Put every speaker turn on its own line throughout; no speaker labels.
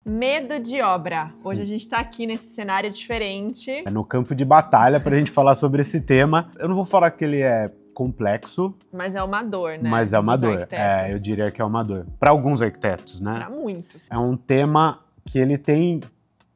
Medo de obra. Hoje a gente tá aqui nesse cenário diferente.
É no campo de batalha pra gente falar sobre esse tema. Eu não vou falar que ele é complexo.
Mas é uma dor, né?
Mas é uma dor. Eu diria que é uma dor. Para alguns arquitetos, né?
Para muitos.
É um tema que ele tem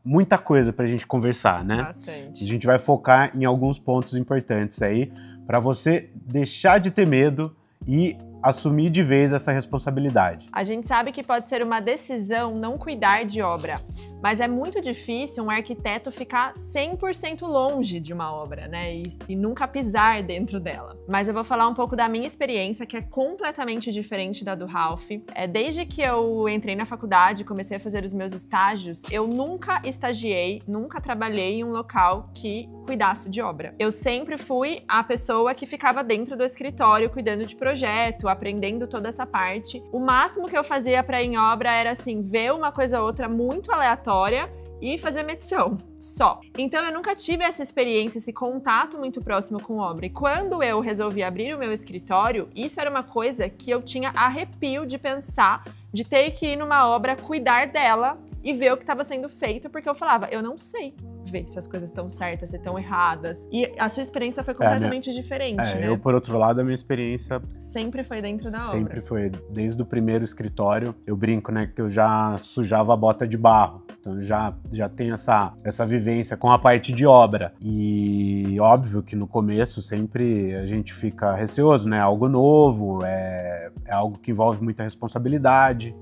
muita coisa pra gente conversar, né?
Bastante.
A gente vai focar em alguns pontos importantes aí para você deixar de ter medo e assumir de vez essa responsabilidade.
A gente sabe que pode ser uma decisão não cuidar de obra, mas é muito difícil um arquiteto ficar 100% longe de uma obra, né? E nunca pisar dentro dela. Mas eu vou falar um pouco da minha experiência, que é completamente diferente da do Ralph. Desde que eu entrei na faculdade, comecei a fazer os meus estágios, eu nunca estagiei, nunca trabalhei em um local que cuidasse de obra. Eu sempre fui a pessoa que ficava dentro do escritório cuidando de projeto, aprendendo toda essa parte. O máximo que eu fazia para ir em obra era assim, ver uma coisa ou outra muito aleatória e fazer medição, só. Então eu nunca tive essa experiência, esse contato muito próximo com obra. E quando eu resolvi abrir o meu escritório, isso era uma coisa que eu tinha arrepio de pensar, de ter que ir numa obra, cuidar dela e ver o que estava sendo feito, porque eu falava, eu não sei ver se as coisas estão certas, se estão erradas. E a sua experiência foi completamente diferente, né?
Eu, por outro lado, a minha experiência
sempre foi dentro da obra.
Sempre foi, desde o primeiro escritório. Eu brinco, né, que eu já sujava a bota de barro. Então eu já tenho essa vivência com a parte de obra. E óbvio que no começo sempre a gente fica receoso, né? Algo novo, é algo que envolve muita responsabilidade.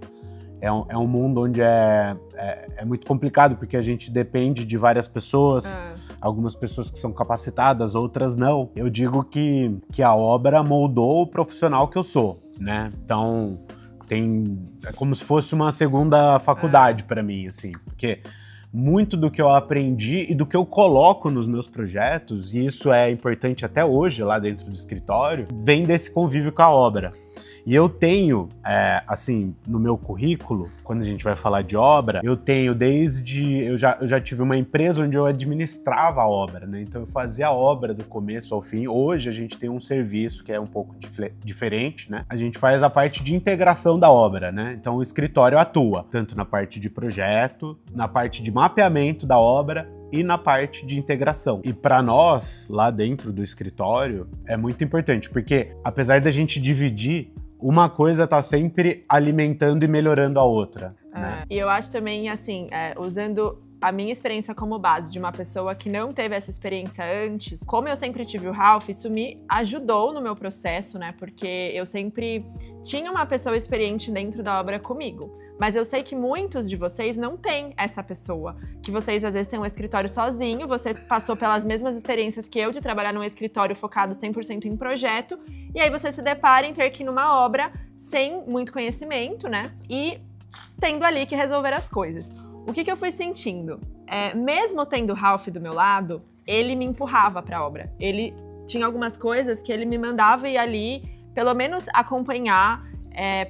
É um mundo onde é muito complicado, porque a gente depende de várias pessoas, algumas pessoas que são capacitadas, outras não. Eu digo que a obra moldou o profissional que eu sou, né? Então, é como se fosse uma segunda faculdade para mim, assim, porque muito do que eu aprendi e do que eu coloco nos meus projetos, e isso é importante até hoje lá dentro do escritório, vem desse convívio com a obra. E eu tenho, assim, no meu currículo, quando a gente vai falar de obra, eu tenho eu já tive uma empresa onde eu administrava a obra, né? Então eu fazia a obra do começo ao fim. Hoje a gente tem um serviço que é um pouco diferente, né? A gente faz a parte de integração da obra, né? Então o escritório atua tanto na parte de projeto, na parte de mapeamento da obra, e na parte de integração. E para nós, lá dentro do escritório, é muito importante, porque apesar da gente dividir, uma coisa tá sempre alimentando e melhorando a outra, né?
E eu acho também, assim, usando a minha experiência como base de uma pessoa que não teve essa experiência antes, como eu sempre tive o Ralph, isso me ajudou no meu processo, né? Porque eu sempre tinha uma pessoa experiente dentro da obra comigo. Mas eu sei que muitos de vocês não têm essa pessoa. Que vocês, às vezes, têm um escritório sozinho, você passou pelas mesmas experiências que eu, de trabalhar num escritório focado 100% em projeto, e aí você se depara em ter que ir numa obra sem muito conhecimento, né? E tendo ali que resolver as coisas. O que eu fui sentindo? Mesmo tendo o Ralph do meu lado, ele me empurrava para a obra. Ele tinha algumas coisas que ele me mandava ir ali, pelo menos acompanhar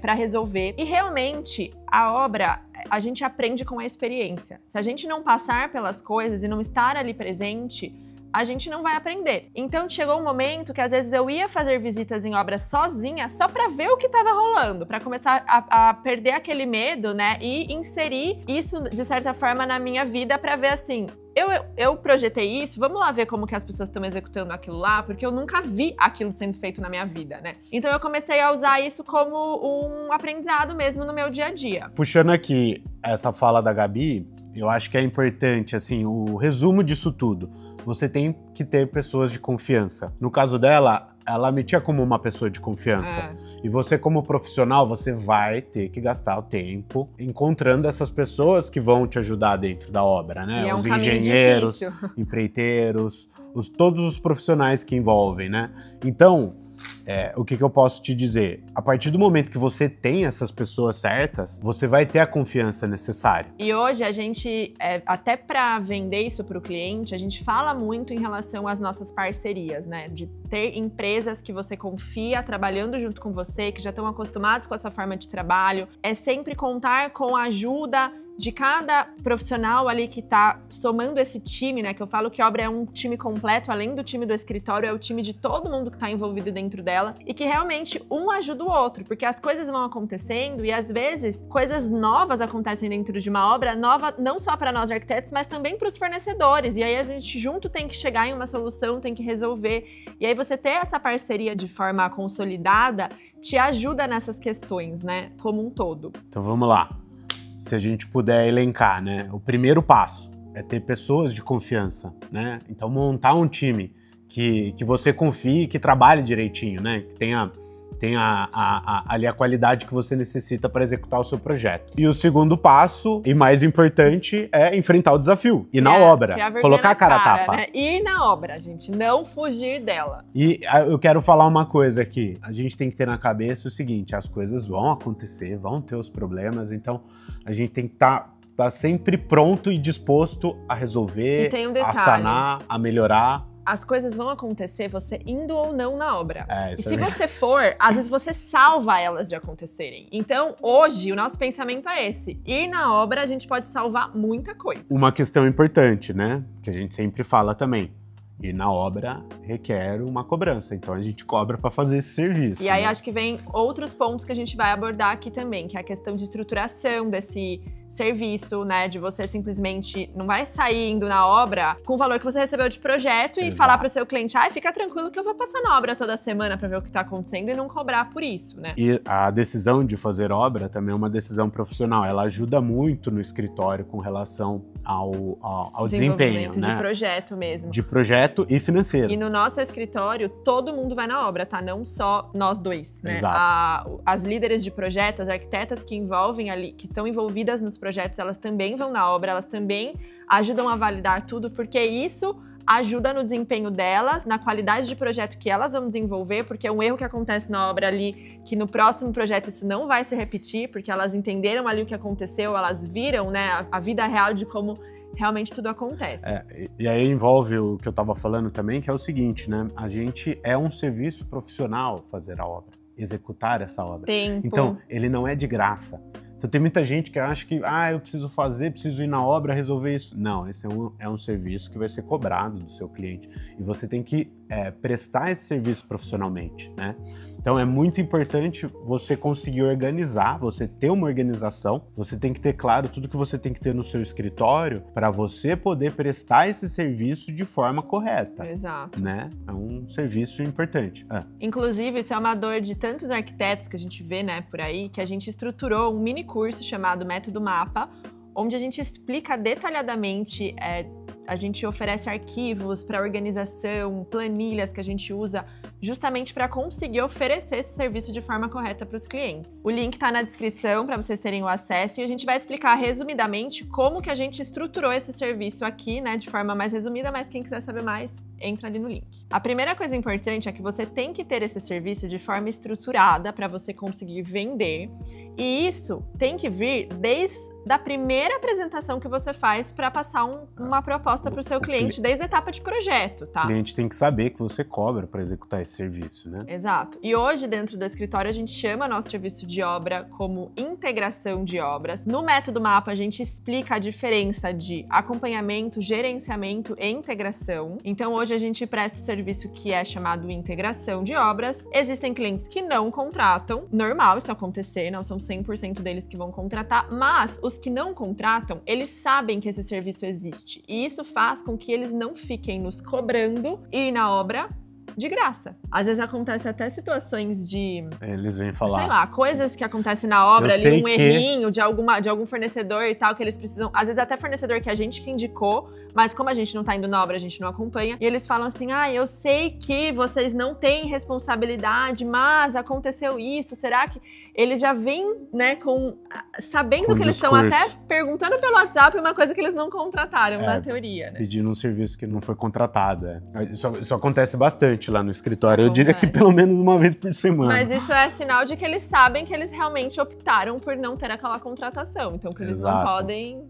para resolver. E realmente, a obra, a gente aprende com a experiência. Se a gente não passar pelas coisas e não estar ali presente, a gente não vai aprender. Então chegou um momento que às vezes eu ia fazer visitas em obras sozinha só para ver o que estava rolando, para começar a perder aquele medo, né? E inserir isso de certa forma na minha vida para ver assim, eu projetei isso, vamos lá ver como que as pessoas estão executando aquilo lá, porque eu nunca vi aquilo sendo feito na minha vida, né? Então eu comecei a usar isso como um aprendizado mesmo no meu dia a dia.
Puxando aqui essa fala da Gabi, eu acho que é importante, assim, o resumo disso tudo. Você tem que ter pessoas de confiança. No caso dela, ela me tinha como uma pessoa de confiança. E você, como profissional, você vai ter que gastar o tempo encontrando essas pessoas que vão te ajudar dentro da obra, né?
E
os engenheiros, empreiteiros, todos os profissionais que envolvem, né? Então, o que eu posso te dizer? A partir do momento que você tem essas pessoas certas, você vai ter a confiança necessária.
E hoje a gente, até para vender isso para o cliente, a gente fala muito em relação às nossas parcerias, né? De ter empresas que você confia trabalhando junto com você, que já estão acostumados com a sua forma de trabalho. É sempre contar com a ajuda de cada profissional ali que tá somando esse time, né? Que eu falo que obra é um time completo, além do time do escritório, é o time de todo mundo que tá envolvido dentro dela. E que realmente um ajuda o outro, porque as coisas vão acontecendo e às vezes coisas novas acontecem dentro de uma obra, nova não só para nós arquitetos, mas também para os fornecedores. E aí a gente junto tem que chegar em uma solução, tem que resolver. E aí você ter essa parceria de forma consolidada te ajuda nessas questões, né? Como um todo.
Então vamos lá. Se a gente puder elencar, né? O primeiro passo é ter pessoas de confiança, né? Então montar um time que você confie, que trabalhe direitinho, né? Que tenha ali a qualidade que você necessita para executar o seu projeto. E o segundo passo, e mais importante, é enfrentar o desafio. Ir na obra. Colocar a cara a tapa.
Né? Ir na obra, gente. Não fugir dela.
E eu quero falar uma coisa aqui. A gente tem que ter na cabeça o seguinte, as coisas vão acontecer, vão ter os problemas, então a gente tem que estar sempre pronto e disposto a resolver,
e tem um detalhe,
a sanar, a melhorar.
As coisas vão acontecer você indo ou não na obra. E se
é
você for, às vezes você salva elas de acontecerem. Então, hoje, o nosso pensamento é esse. Ir na obra, a gente pode salvar muita coisa.
Uma questão importante, né? Que a gente sempre fala também. Ir na obra requer uma cobrança. Então, a gente cobra para fazer esse serviço.
E aí, acho que vem outros pontos que a gente vai abordar aqui também, que é a questão de estruturação desse serviço, né, de você simplesmente não vai sair indo na obra com o valor que você recebeu de projeto e falar para o seu cliente, fica tranquilo que eu vou passar na obra toda semana para ver o que está acontecendo e não cobrar por isso, né?
E a decisão de fazer obra também é uma decisão profissional, ela ajuda muito no escritório com relação ao desempenho, né?
De projeto mesmo.
De projeto e financeiro.
E no nosso escritório, todo mundo vai na obra, tá? Não só nós dois, né?
Exato.
As líderes de projeto, as arquitetas que envolvem ali, que estão envolvidas nos projetos, elas também vão na obra, elas também ajudam a validar tudo, porque isso ajuda no desempenho delas, na qualidade de projeto que elas vão desenvolver, porque é um erro que acontece na obra ali, que no próximo projeto isso não vai se repetir, porque elas entenderam ali o que aconteceu, elas viram, né, a vida real de como realmente tudo acontece.
E aí envolve o que eu estava falando também, que é o seguinte, né, a gente é um serviço profissional fazer a obra, executar essa obra.
Tempo.
Então, ele não é de graça. Então tem muita gente que acha que, eu preciso ir na obra resolver isso. Não, esse é um serviço que vai ser cobrado do seu cliente. E você tem que prestar esse serviço profissionalmente, né? Então é muito importante você conseguir organizar, você ter uma organização, você tem que ter claro tudo que você tem que ter no seu escritório para você poder prestar esse serviço de forma correta.
Exato.
Né? É um serviço importante.
Inclusive, isso é uma dor de tantos arquitetos que a gente vê, né, por aí, que a gente estruturou um mini curso chamado Método Mapa, onde a gente explica detalhadamente, a gente oferece arquivos para organização, planilhas que a gente usa justamente para conseguir oferecer esse serviço de forma correta para os clientes. O link está na descrição para vocês terem o acesso e a gente vai explicar resumidamente como que a gente estruturou esse serviço aqui, né, de forma mais resumida, mas quem quiser saber mais, entra ali no link. A primeira coisa importante é que você tem que ter esse serviço de forma estruturada para você conseguir vender. E isso tem que vir desde a primeira apresentação que você faz para passar uma proposta para o seu cliente, desde a etapa de projeto, tá?
O cliente tem que saber que você cobra para executar esse serviço, né?
Exato. E hoje, dentro do escritório, a gente chama nosso serviço de obra como integração de obras. No Método Mapa, a gente explica a diferença de acompanhamento, gerenciamento e integração. Então, hoje a gente presta o serviço que é chamado integração de obras. Existem clientes que não contratam, normal isso acontecer, não são 100% deles que vão contratar, mas os que não contratam, eles sabem que esse serviço existe. E isso faz com que eles não fiquem nos cobrando ir na obra de graça. Às vezes acontece até situações de...
Eles vêm falar.
Sei lá, coisas que acontecem na obra ali, errinho de algum fornecedor e tal, que eles precisam... Às vezes até fornecedor que a gente que indicou, mas como a gente não tá indo na obra, a gente não acompanha. E eles falam assim, eu sei que vocês não têm responsabilidade, mas aconteceu isso, será que... Eles já vêm, né, sabendo que eles estão até perguntando pelo WhatsApp uma coisa que eles não contrataram na teoria, né?
Pedindo um serviço que não foi contratado, Isso acontece bastante lá no escritório. Eu diria que pelo menos uma vez por semana.
Mas isso é sinal de que eles sabem que eles realmente optaram por não ter aquela contratação. Então, que eles não podem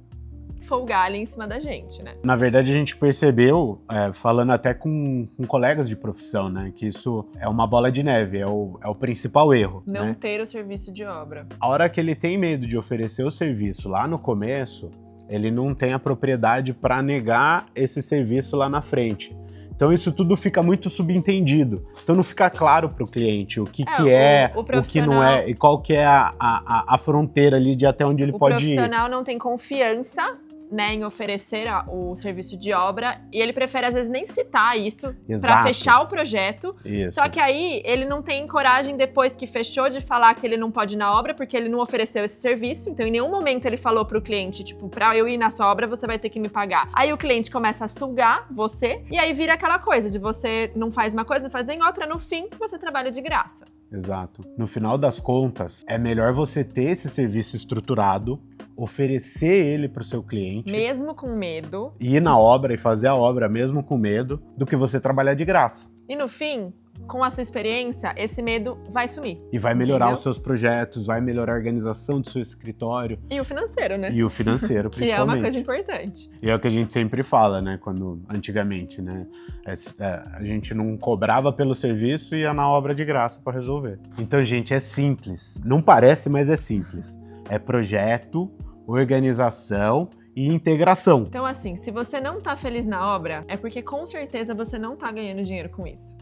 folgar ali em cima da gente, né?
Na verdade, a gente percebeu, falando até com colegas de profissão, né, que isso é uma bola de neve, é o principal erro.
Não
né?
ter o serviço de obra.
A hora que ele tem medo de oferecer o serviço lá no começo, ele não tem a propriedade para negar esse serviço lá na frente. Então isso tudo fica muito subentendido. Então não fica claro para o cliente o que é, o que não é, e qual que é a fronteira ali de até onde ele pode ir.
O profissional não tem confiança, né, em oferecer o serviço de obra, e ele prefere às vezes nem citar isso para fechar o projeto.
Isso.
Só que aí ele não tem coragem depois que fechou de falar que ele não pode ir na obra porque ele não ofereceu esse serviço. Então em nenhum momento ele falou pro cliente, tipo, pra eu ir na sua obra você vai ter que me pagar. Aí o cliente começa a sugar você e aí vira aquela coisa de você não faz uma coisa, não faz nem outra, no fim você trabalha de graça.
Exato. No final das contas, é melhor você ter esse serviço estruturado, oferecer ele para o seu cliente.
Mesmo com medo.
Ir na obra e fazer a obra mesmo com medo, do que você trabalhar de graça.
E no fim, com a sua experiência, esse medo vai sumir.
E vai melhorar os seus projetos, vai melhorar a organização do seu escritório.
E o financeiro, né?
E o financeiro, principalmente.
Que é uma coisa importante.
E é o que a gente sempre fala, né? Antigamente, né? A gente não cobrava pelo serviço e ia na obra de graça para resolver. Então, gente, é simples. Não parece, mas é simples. É projeto, organização e integração.
Então, assim, se você não tá feliz na obra, é porque com certeza você não tá ganhando dinheiro com isso.